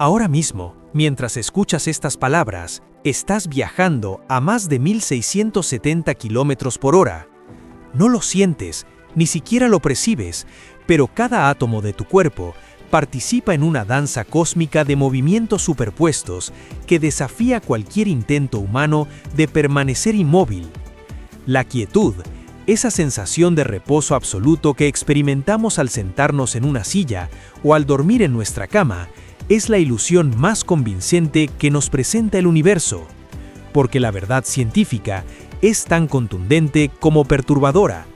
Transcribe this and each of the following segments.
Ahora mismo, mientras escuchas estas palabras, estás viajando a más de 1670 kilómetros por hora. No lo sientes, ni siquiera lo percibes, pero cada átomo de tu cuerpo participa en una danza cósmica de movimientos superpuestos que desafía cualquier intento humano de permanecer inmóvil. La quietud, esa sensación de reposo absoluto que experimentamos al sentarnos en una silla o al dormir en nuestra cama, es la ilusión más convincente que nos presenta el universo, porque la verdad científica es tan contundente como perturbadora.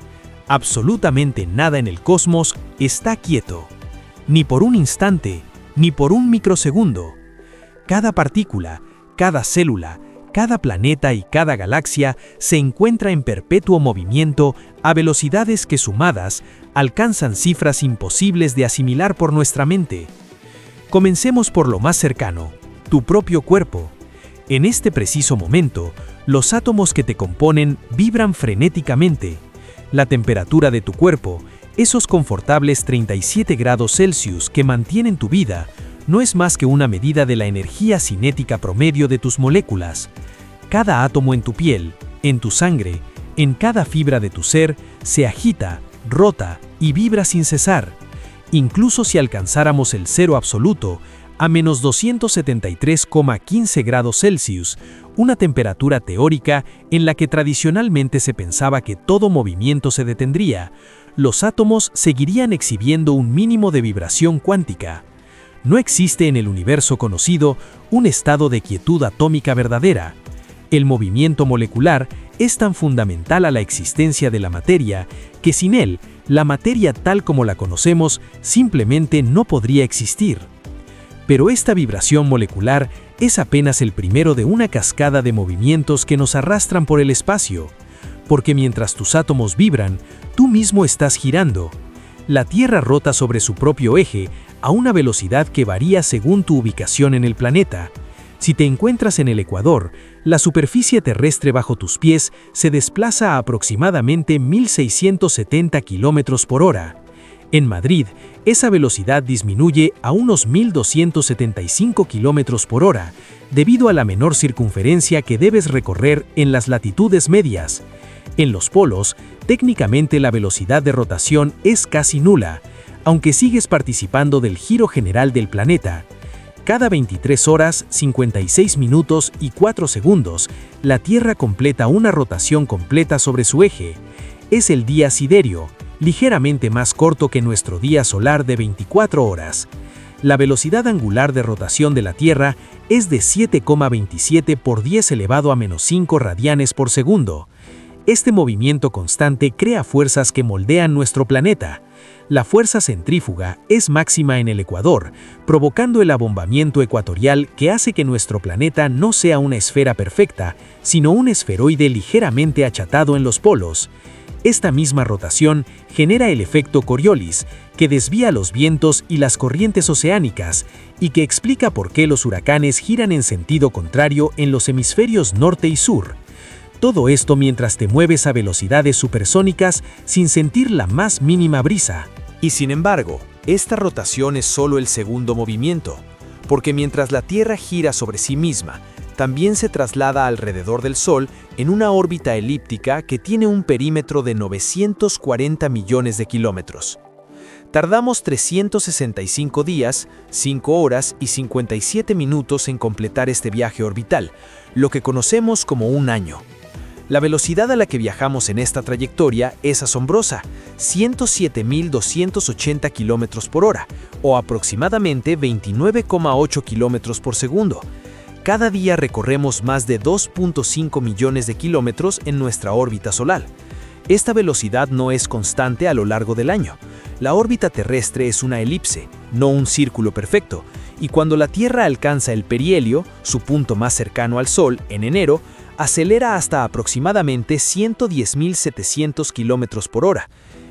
Absolutamente nada en el cosmos está quieto, ni por un instante, ni por un microsegundo. Cada partícula, cada célula, cada planeta y cada galaxia se encuentra en perpetuo movimiento a velocidades que sumadas alcanzan cifras imposibles de asimilar por nuestra mente. Comencemos por lo más cercano, tu propio cuerpo. En este preciso momento, los átomos que te componen vibran frenéticamente. La temperatura de tu cuerpo, esos confortables 37 grados Celsius que mantienen tu vida, no es más que una medida de la energía cinética promedio de tus moléculas. Cada átomo en tu piel, en tu sangre, en cada fibra de tu ser, se agita, rota y vibra sin cesar. Incluso si alcanzáramos el cero absoluto, a menos 273,15 grados Celsius, una temperatura teórica en la que tradicionalmente se pensaba que todo movimiento se detendría, los átomos seguirían exhibiendo un mínimo de vibración cuántica. No existe en el universo conocido un estado de quietud atómica verdadera. El movimiento molecular es tan fundamental a la existencia de la materia que sin él, la materia tal como la conocemos simplemente no podría existir. Pero esta vibración molecular es apenas el primero de una cascada de movimientos que nos arrastran por el espacio, porque mientras tus átomos vibran, tú mismo estás girando. La Tierra rota sobre su propio eje a una velocidad que varía según tu ubicación en el planeta. Si te encuentras en el Ecuador, la superficie terrestre bajo tus pies se desplaza a aproximadamente 1670 km por hora. En Madrid, esa velocidad disminuye a unos 1275 km por hora, debido a la menor circunferencia que debes recorrer en las latitudes medias. En los polos, técnicamente la velocidad de rotación es casi nula, aunque sigues participando del giro general del planeta. Cada 23 horas, 56 minutos y 4 segundos, la Tierra completa una rotación completa sobre su eje. Es el día siderio, ligeramente más corto que nuestro día solar de 24 horas. La velocidad angular de rotación de la Tierra es de 7,27 por 10 elevado a menos 5 radianes por segundo. Este movimiento constante crea fuerzas que moldean nuestro planeta. La fuerza centrífuga es máxima en el Ecuador, provocando el abombamiento ecuatorial que hace que nuestro planeta no sea una esfera perfecta, sino un esferoide ligeramente achatado en los polos. Esta misma rotación genera el efecto Coriolis, que desvía los vientos y las corrientes oceánicas, y que explica por qué los huracanes giran en sentido contrario en los hemisferios norte y sur. Todo esto mientras te mueves a velocidades supersónicas sin sentir la más mínima brisa. Y sin embargo, esta rotación es solo el segundo movimiento, porque mientras la Tierra gira sobre sí misma, también se traslada alrededor del Sol en una órbita elíptica que tiene un perímetro de 940 millones de kilómetros. Tardamos 365 días, 5 horas y 57 minutos en completar este viaje orbital, lo que conocemos como un año. La velocidad a la que viajamos en esta trayectoria es asombrosa, 107.280 km por hora, o aproximadamente 29,8 km por segundo. Cada día recorremos más de 2.5 millones de kilómetros en nuestra órbita solar. Esta velocidad no es constante a lo largo del año. La órbita terrestre es una elipse, no un círculo perfecto, y cuando la Tierra alcanza el perihelio, su punto más cercano al Sol, en enero, acelera hasta aproximadamente 110.700 km por hora.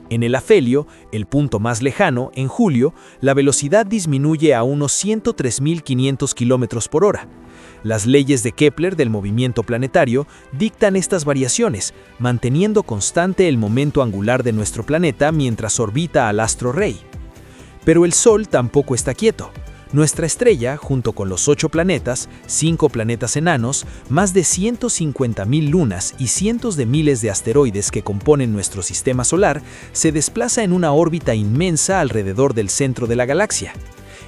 En el afelio, el punto más lejano, en julio, la velocidad disminuye a unos 103.500 km por hora. Las leyes de Kepler del movimiento planetario dictan estas variaciones, manteniendo constante el momento angular de nuestro planeta mientras orbita al astro rey. Pero el Sol tampoco está quieto. Nuestra estrella, junto con los 8 planetas, 5 planetas enanos, más de 150.000 lunas y cientos de miles de asteroides que componen nuestro sistema solar, se desplaza en una órbita inmensa alrededor del centro de la galaxia.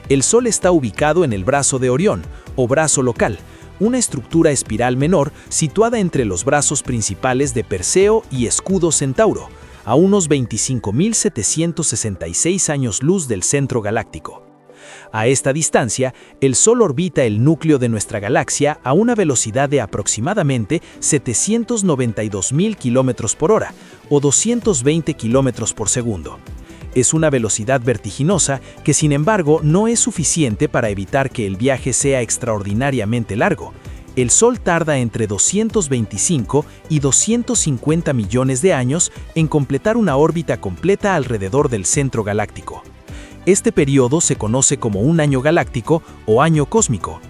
El Sol está ubicado en el brazo de Orión, o brazo local, una estructura espiral menor situada entre los brazos principales de Perseo y Escudo Centauro, a unos 25.766 años luz del centro galáctico. A esta distancia, el Sol orbita el núcleo de nuestra galaxia a una velocidad de aproximadamente 792.000 km por hora, o 220 km por segundo. Es una velocidad vertiginosa que, sin embargo, no es suficiente para evitar que el viaje sea extraordinariamente largo. El Sol tarda entre 225 y 250 millones de años en completar una órbita completa alrededor del centro galáctico. Este periodo se conoce como un año galáctico o año cósmico.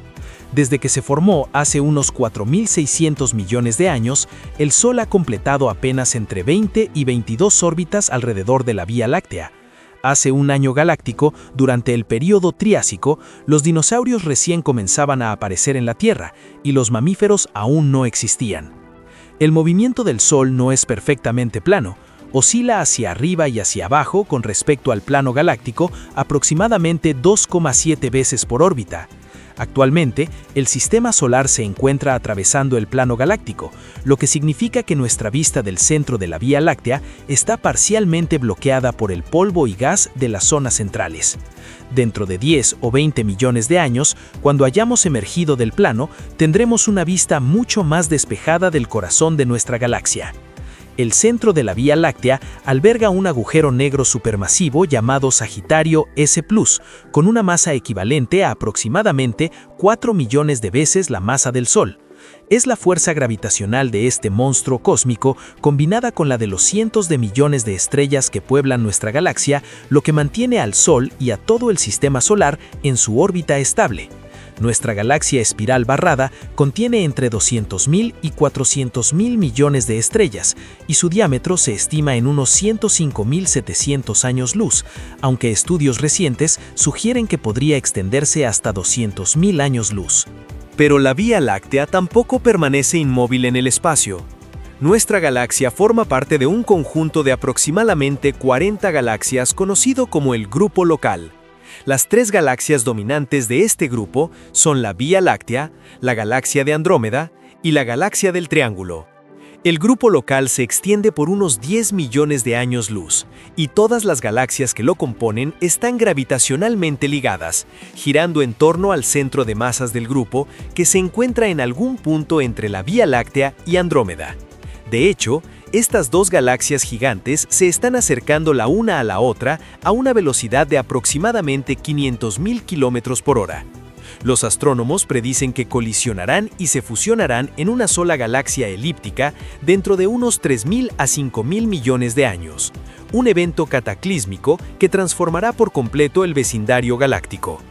Desde que se formó hace unos 4.600 millones de años, el Sol ha completado apenas entre 20 y 22 órbitas alrededor de la Vía Láctea. Hace un año galáctico, durante el período Triásico, los dinosaurios recién comenzaban a aparecer en la Tierra y los mamíferos aún no existían. El movimiento del Sol no es perfectamente plano. Oscila hacia arriba y hacia abajo con respecto al plano galáctico aproximadamente 2,7 veces por órbita. Actualmente, el sistema solar se encuentra atravesando el plano galáctico, lo que significa que nuestra vista del centro de la Vía Láctea está parcialmente bloqueada por el polvo y gas de las zonas centrales. Dentro de 10 o 20 millones de años, cuando hayamos emergido del plano, tendremos una vista mucho más despejada del corazón de nuestra galaxia. El centro de la Vía Láctea alberga un agujero negro supermasivo llamado Sagitario S+, con una masa equivalente a aproximadamente 4 millones de veces la masa del Sol. Es la fuerza gravitacional de este monstruo cósmico, combinada con la de los cientos de millones de estrellas que pueblan nuestra galaxia, lo que mantiene al Sol y a todo el sistema solar en su órbita estable. Nuestra galaxia espiral barrada contiene entre 200.000 y 400.000 millones de estrellas, y su diámetro se estima en unos 105.700 años luz, aunque estudios recientes sugieren que podría extenderse hasta 200.000 años luz. Pero la Vía Láctea tampoco permanece inmóvil en el espacio. Nuestra galaxia forma parte de un conjunto de aproximadamente 40 galaxias conocido como el Grupo Local. Las 3 galaxias dominantes de este grupo son la Vía Láctea, la galaxia de Andrómeda y la galaxia del Triángulo. El grupo local se extiende por unos 10 millones de años luz, y todas las galaxias que lo componen están gravitacionalmente ligadas, girando en torno al centro de masas del grupo, que se encuentra en algún punto entre la Vía Láctea y Andrómeda. De hecho, estas 2 galaxias gigantes se están acercando la una a la otra a una velocidad de aproximadamente 500.000 km por hora. Los astrónomos predicen que colisionarán y se fusionarán en una sola galaxia elíptica dentro de unos 3.000 a 5.000 millones de años, un evento cataclísmico que transformará por completo el vecindario galáctico.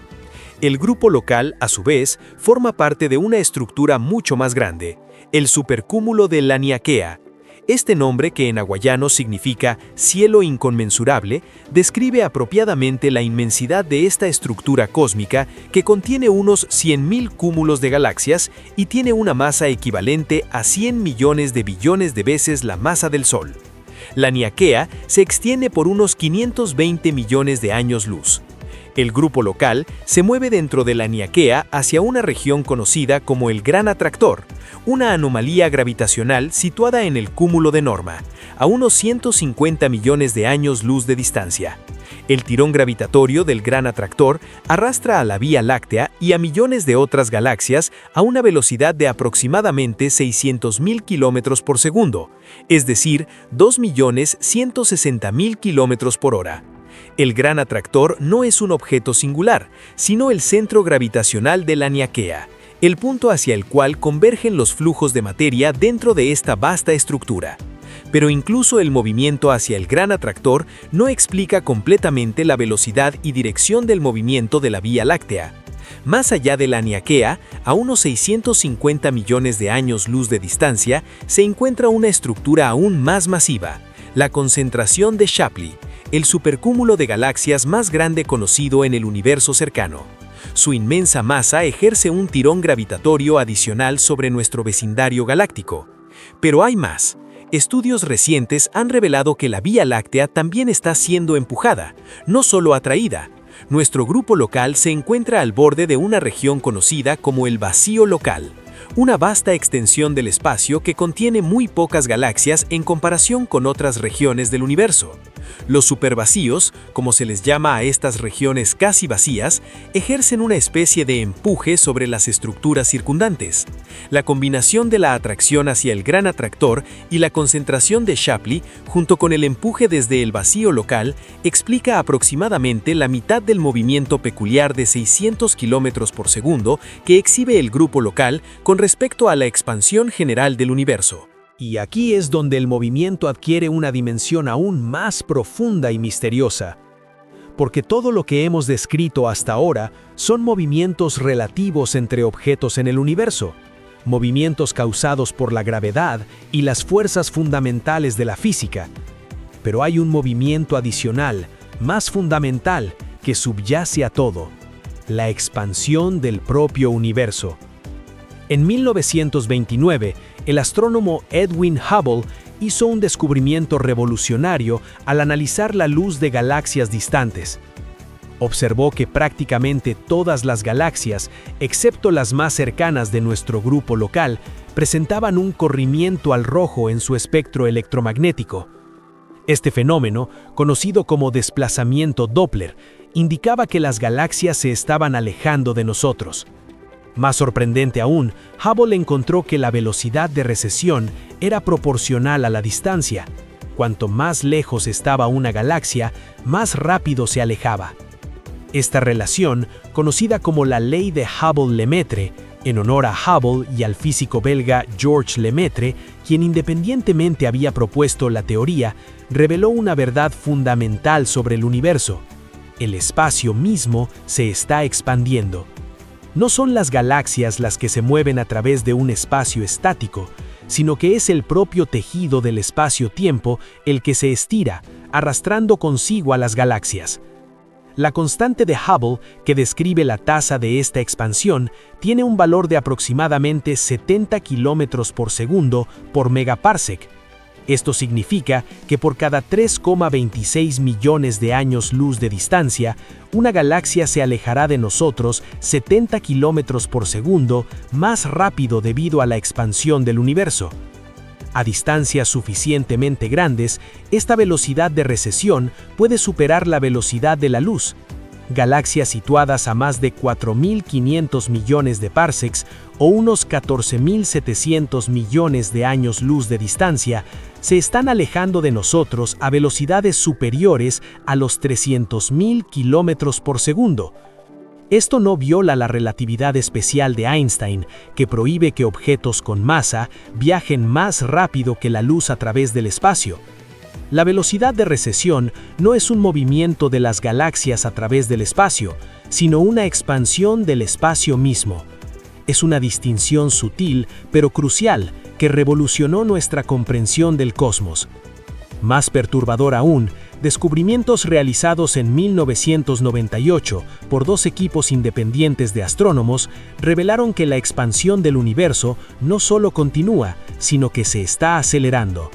El grupo local, a su vez, forma parte de una estructura mucho más grande, el supercúmulo de Laniakea. Este nombre, que en hawaiano significa cielo inconmensurable, describe apropiadamente la inmensidad de esta estructura cósmica que contiene unos 100.000 cúmulos de galaxias y tiene una masa equivalente a 100 millones de billones de veces la masa del Sol. Laniakea se extiende por unos 520 millones de años luz. El grupo local se mueve dentro de Laniakea hacia una región conocida como el Gran Atractor, una anomalía gravitacional situada en el cúmulo de Norma, a unos 150 millones de años luz de distancia. El tirón gravitatorio del Gran Atractor arrastra a la Vía Láctea y a millones de otras galaxias a una velocidad de aproximadamente 600.000 km por segundo, es decir, 2.160.000 km por hora. El Gran Atractor no es un objeto singular, sino el centro gravitacional de Laniakea, el punto hacia el cual convergen los flujos de materia dentro de esta vasta estructura. Pero incluso el movimiento hacia el Gran Atractor no explica completamente la velocidad y dirección del movimiento de la Vía Láctea. Más allá de Laniakea, a unos 650 millones de años luz de distancia, se encuentra una estructura aún más masiva, la concentración de Shapley, el supercúmulo de galaxias más grande conocido en el universo cercano. Su inmensa masa ejerce un tirón gravitatorio adicional sobre nuestro vecindario galáctico. Pero hay más. Estudios recientes han revelado que la Vía Láctea también está siendo empujada, no solo atraída. Nuestro grupo local se encuentra al borde de una región conocida como el vacío local, una vasta extensión del espacio que contiene muy pocas galaxias en comparación con otras regiones del universo. Los supervacíos, como se les llama a estas regiones casi vacías, ejercen una especie de empuje sobre las estructuras circundantes. La combinación de la atracción hacia el gran atractor y la concentración de Shapley, junto con el empuje desde el vacío local, explica aproximadamente la mitad del movimiento peculiar de 600 km por segundo que exhibe el grupo local con respecto a la expansión general del universo. Y aquí es donde el movimiento adquiere una dimensión aún más profunda y misteriosa. Porque todo lo que hemos descrito hasta ahora son movimientos relativos entre objetos en el universo, movimientos causados por la gravedad y las fuerzas fundamentales de la física. Pero hay un movimiento adicional, más fundamental, que subyace a todo: la expansión del propio universo. En 1929, el astrónomo Edwin Hubble hizo un descubrimiento revolucionario al analizar la luz de galaxias distantes. Observó que prácticamente todas las galaxias, excepto las más cercanas de nuestro grupo local, presentaban un corrimiento al rojo en su espectro electromagnético. Este fenómeno, conocido como desplazamiento Doppler, indicaba que las galaxias se estaban alejando de nosotros. Más sorprendente aún, Hubble encontró que la velocidad de recesión era proporcional a la distancia. Cuanto más lejos estaba una galaxia, más rápido se alejaba. Esta relación, conocida como la ley de Hubble-Lemaitre, en honor a Hubble y al físico belga Georges Lemaitre, quien independientemente había propuesto la teoría, reveló una verdad fundamental sobre el universo: el espacio mismo se está expandiendo. No son las galaxias las que se mueven a través de un espacio estático, sino que es el propio tejido del espacio-tiempo el que se estira, arrastrando consigo a las galaxias. La constante de Hubble, que describe la tasa de esta expansión, tiene un valor de aproximadamente 70 km por segundo por megaparsec. Esto significa que por cada 3,26 millones de años luz de distancia, una galaxia se alejará de nosotros 70 km por segundo más rápido debido a la expansión del universo. A distancias suficientemente grandes, esta velocidad de recesión puede superar la velocidad de la luz. Galaxias situadas a más de 4.500 millones de parsecs o unos 14.700 millones de años luz de distancia se están alejando de nosotros a velocidades superiores a los 300.000 kilómetros por segundo. Esto no viola la relatividad especial de Einstein, que prohíbe que objetos con masa viajen más rápido que la luz a través del espacio. La velocidad de recesión no es un movimiento de las galaxias a través del espacio, sino una expansión del espacio mismo. Es una distinción sutil, pero crucial, que revolucionó nuestra comprensión del cosmos. Más perturbador aún, descubrimientos realizados en 1998 por dos equipos independientes de astrónomos revelaron que la expansión del universo no solo continúa, sino que se está acelerando.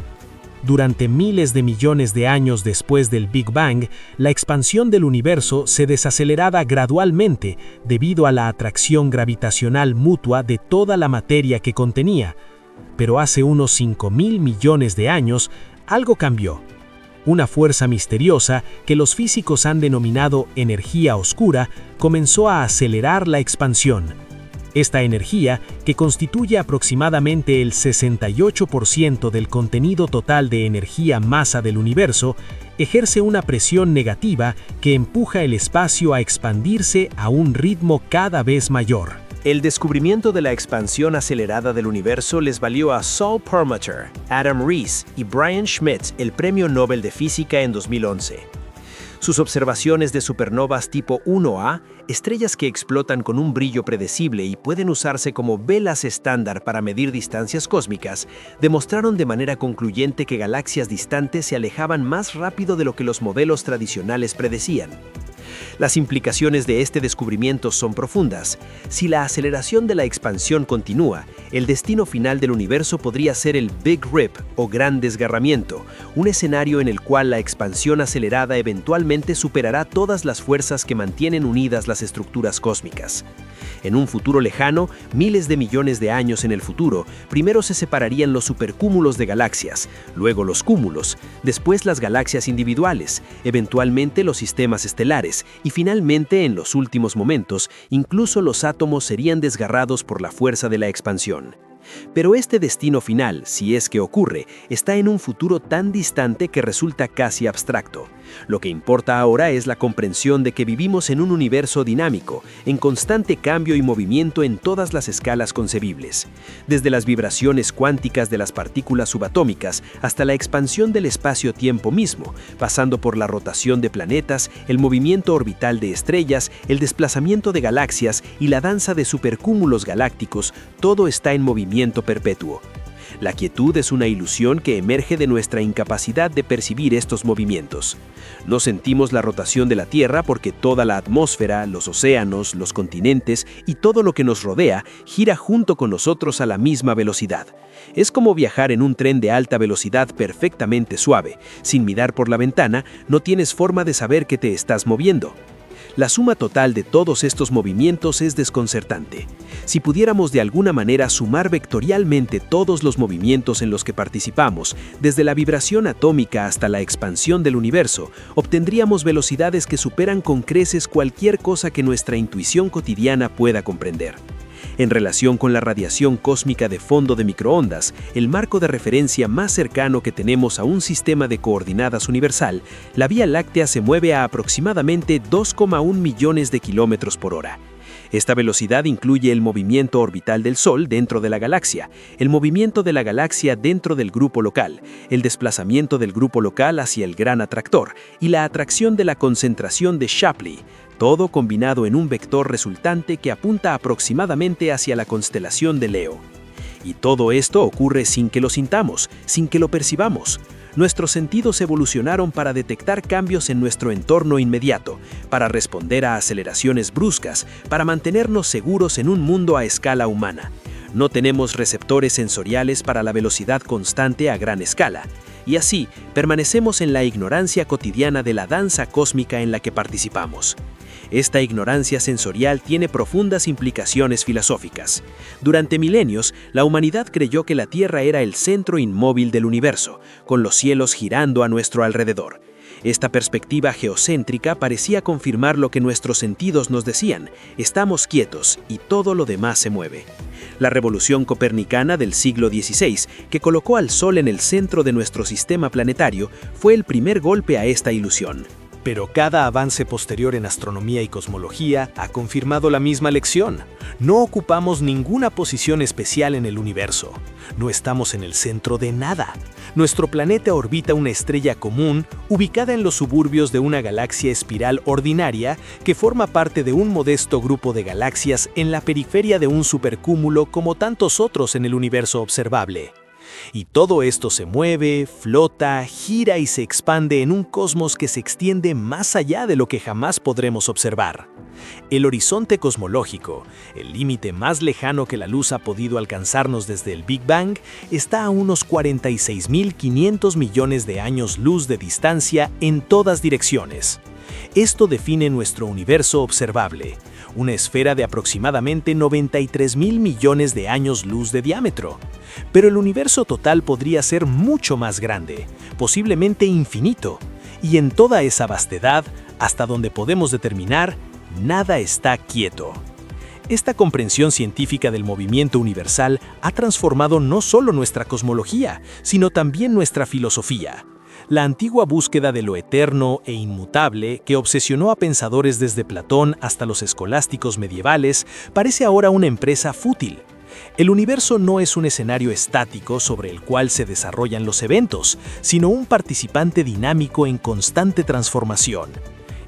Durante miles de millones de años después del Big Bang, la expansión del universo se desaceleraba gradualmente debido a la atracción gravitacional mutua de toda la materia que contenía. Pero hace unos 5.000 millones de años, algo cambió. Una fuerza misteriosa, que los físicos han denominado energía oscura, comenzó a acelerar la expansión. Esta energía, que constituye aproximadamente el 68% del contenido total de energía-masa del universo, ejerce una presión negativa que empuja el espacio a expandirse a un ritmo cada vez mayor. El descubrimiento de la expansión acelerada del universo les valió a Saul Perlmutter, Adam Riess y Brian Schmidt el Premio Nobel de Física en 2011. Sus observaciones de supernovas tipo 1A, estrellas que explotan con un brillo predecible y pueden usarse como velas estándar para medir distancias cósmicas, demostraron de manera concluyente que galaxias distantes se alejaban más rápido de lo que los modelos tradicionales predecían. Las implicaciones de este descubrimiento son profundas. Si la aceleración de la expansión continúa, el destino final del universo podría ser el Big Rip o Gran Desgarramiento, un escenario en el cual la expansión acelerada eventualmente superará todas las fuerzas que mantienen unidas las estructuras cósmicas. En un futuro lejano, miles de millones de años en el futuro, primero se separarían los supercúmulos de galaxias, luego los cúmulos, después las galaxias individuales, eventualmente los sistemas estelares y finalmente, en los últimos momentos, incluso los átomos serían desgarrados por la fuerza de la expansión. Pero este destino final, si es que ocurre, está en un futuro tan distante que resulta casi abstracto. Lo que importa ahora es la comprensión de que vivimos en un universo dinámico, en constante cambio y movimiento en todas las escalas concebibles. Desde las vibraciones cuánticas de las partículas subatómicas hasta la expansión del espacio-tiempo mismo, pasando por la rotación de planetas, el movimiento orbital de estrellas, el desplazamiento de galaxias y la danza de supercúmulos galácticos, todo está en movimiento perpetuo. La quietud es una ilusión que emerge de nuestra incapacidad de percibir estos movimientos. No sentimos la rotación de la Tierra porque toda la atmósfera, los océanos, los continentes y todo lo que nos rodea gira junto con nosotros a la misma velocidad. Es como viajar en un tren de alta velocidad perfectamente suave. Sin mirar por la ventana, no tienes forma de saber que te estás moviendo. La suma total de todos estos movimientos es desconcertante. Si pudiéramos de alguna manera sumar vectorialmente todos los movimientos en los que participamos, desde la vibración atómica hasta la expansión del universo, obtendríamos velocidades que superan con creces cualquier cosa que nuestra intuición cotidiana pueda comprender. En relación con la radiación cósmica de fondo de microondas, el marco de referencia más cercano que tenemos a un sistema de coordenadas universal, la Vía Láctea se mueve a aproximadamente 2,1 millones de kilómetros por hora. Esta velocidad incluye el movimiento orbital del Sol dentro de la galaxia, el movimiento de la galaxia dentro del grupo local, el desplazamiento del grupo local hacia el gran atractor y la atracción de la concentración de Shapley, todo combinado en un vector resultante que apunta aproximadamente hacia la constelación de Leo. Y todo esto ocurre sin que lo sintamos, sin que lo percibamos. Nuestros sentidos evolucionaron para detectar cambios en nuestro entorno inmediato, para responder a aceleraciones bruscas, para mantenernos seguros en un mundo a escala humana. No tenemos receptores sensoriales para la velocidad constante a gran escala. Y así, permanecemos en la ignorancia cotidiana de la danza cósmica en la que participamos. Esta ignorancia sensorial tiene profundas implicaciones filosóficas. Durante milenios, la humanidad creyó que la Tierra era el centro inmóvil del universo, con los cielos girando a nuestro alrededor. Esta perspectiva geocéntrica parecía confirmar lo que nuestros sentidos nos decían: estamos quietos y todo lo demás se mueve. La revolución copernicana del siglo XVI, que colocó al Sol en el centro de nuestro sistema planetario, fue el primer golpe a esta ilusión. Pero cada avance posterior en astronomía y cosmología ha confirmado la misma lección. No ocupamos ninguna posición especial en el universo. No estamos en el centro de nada. Nuestro planeta orbita una estrella común ubicada en los suburbios de una galaxia espiral ordinaria que forma parte de un modesto grupo de galaxias en la periferia de un supercúmulo como tantos otros en el universo observable. Y todo esto se mueve, flota, gira y se expande en un cosmos que se extiende más allá de lo que jamás podremos observar. El horizonte cosmológico, el límite más lejano que la luz ha podido alcanzarnos desde el Big Bang, está a unos 46.500 millones de años luz de distancia en todas direcciones. Esto define nuestro universo observable, una esfera de aproximadamente 93.000 millones de años luz de diámetro. Pero el universo total podría ser mucho más grande, posiblemente infinito, y en toda esa vastedad, hasta donde podemos determinar, nada está quieto. Esta comprensión científica del movimiento universal ha transformado no solo nuestra cosmología, sino también nuestra filosofía. La antigua búsqueda de lo eterno e inmutable que obsesionó a pensadores desde Platón hasta los escolásticos medievales parece ahora una empresa fútil. El universo no es un escenario estático sobre el cual se desarrollan los eventos, sino un participante dinámico en constante transformación.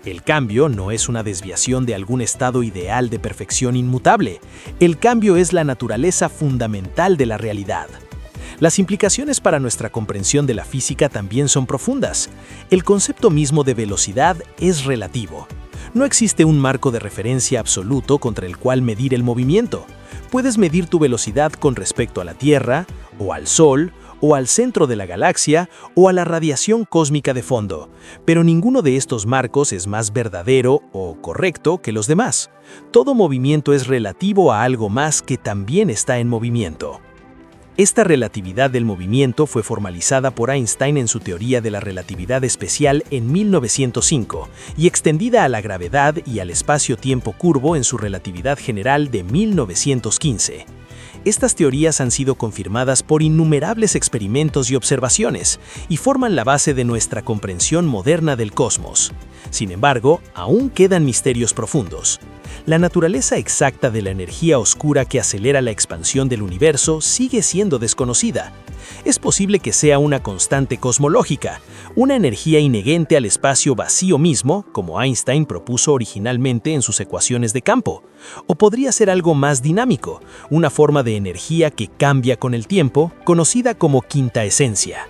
El cambio no es una desviación de algún estado ideal de perfección inmutable. El cambio es la naturaleza fundamental de la realidad. Las implicaciones para nuestra comprensión de la física también son profundas. El concepto mismo de velocidad es relativo. No existe un marco de referencia absoluto contra el cual medir el movimiento. Puedes medir tu velocidad con respecto a la Tierra, o al Sol, o al centro de la galaxia, o a la radiación cósmica de fondo, pero ninguno de estos marcos es más verdadero o correcto que los demás. Todo movimiento es relativo a algo más que también está en movimiento. Esta relatividad del movimiento fue formalizada por Einstein en su teoría de la relatividad especial en 1905 y extendida a la gravedad y al espacio-tiempo curvo en su relatividad general de 1915. Estas teorías han sido confirmadas por innumerables experimentos y observaciones y forman la base de nuestra comprensión moderna del cosmos. Sin embargo, aún quedan misterios profundos. La naturaleza exacta de la energía oscura que acelera la expansión del universo sigue siendo desconocida. Es posible que sea una constante cosmológica, una energía inherente al espacio vacío mismo, como Einstein propuso originalmente en sus ecuaciones de campo, o podría ser algo más dinámico, una forma de energía que cambia con el tiempo, conocida como quinta esencia.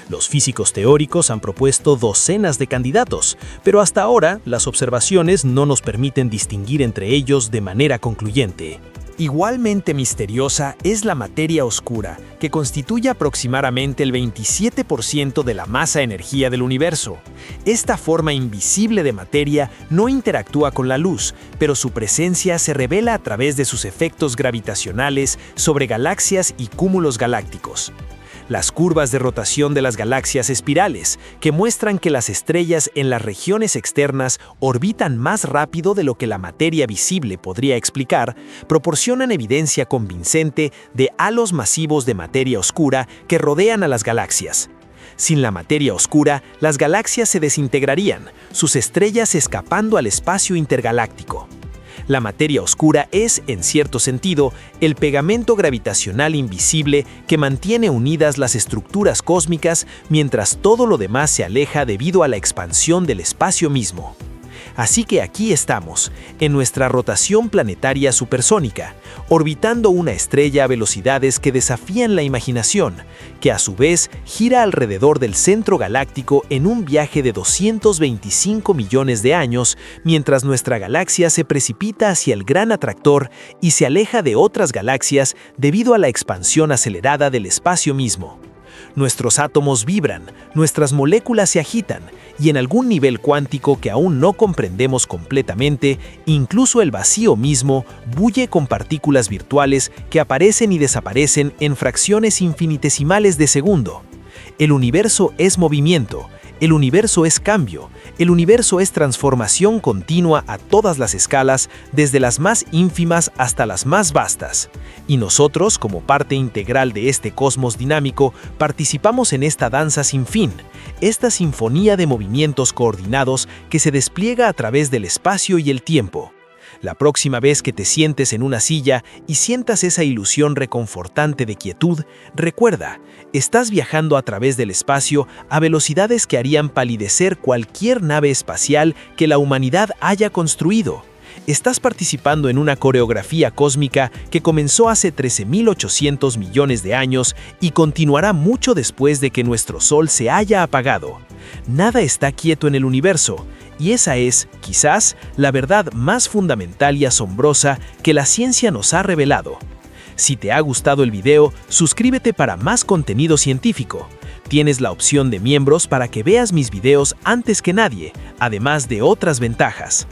Los físicos teóricos han propuesto docenas de candidatos, pero hasta ahora las observaciones no nos permiten distinguir entre ellos de manera concluyente. Igualmente misteriosa es la materia oscura, que constituye aproximadamente el 27% de la masa-energía del universo. Esta forma invisible de materia no interactúa con la luz, pero su presencia se revela a través de sus efectos gravitacionales sobre galaxias y cúmulos galácticos. Las curvas de rotación de las galaxias espirales, que muestran que las estrellas en las regiones externas orbitan más rápido de lo que la materia visible podría explicar, proporcionan evidencia convincente de halos masivos de materia oscura que rodean a las galaxias. Sin la materia oscura, las galaxias se desintegrarían, sus estrellas escapando al espacio intergaláctico. La materia oscura es, en cierto sentido, el pegamento gravitacional invisible que mantiene unidas las estructuras cósmicas mientras todo lo demás se aleja debido a la expansión del espacio mismo. Así que aquí estamos, en nuestra rotación planetaria supersónica, orbitando una estrella a velocidades que desafían la imaginación, que a su vez gira alrededor del centro galáctico en un viaje de 225 millones de años, mientras nuestra galaxia se precipita hacia el gran atractor y se aleja de otras galaxias debido a la expansión acelerada del espacio mismo. Nuestros átomos vibran, nuestras moléculas se agitan, y en algún nivel cuántico que aún no comprendemos completamente, incluso el vacío mismo bulle con partículas virtuales que aparecen y desaparecen en fracciones infinitesimales de segundo. El universo es movimiento, el universo es cambio, el universo es transformación continua a todas las escalas, desde las más ínfimas hasta las más vastas. Y nosotros, como parte integral de este cosmos dinámico, participamos en esta danza sin fin, esta sinfonía de movimientos coordinados que se despliega a través del espacio y el tiempo. La próxima vez que te sientes en una silla y sientas esa ilusión reconfortante de quietud, recuerda, estás viajando a través del espacio a velocidades que harían palidecer cualquier nave espacial que la humanidad haya construido. Estás participando en una coreografía cósmica que comenzó hace 13.800 millones de años y continuará mucho después de que nuestro Sol se haya apagado. Nada está quieto en el universo, y esa es, quizás, la verdad más fundamental y asombrosa que la ciencia nos ha revelado. Si te ha gustado el video, suscríbete para más contenido científico. Tienes la opción de miembros para que veas mis videos antes que nadie, además de otras ventajas.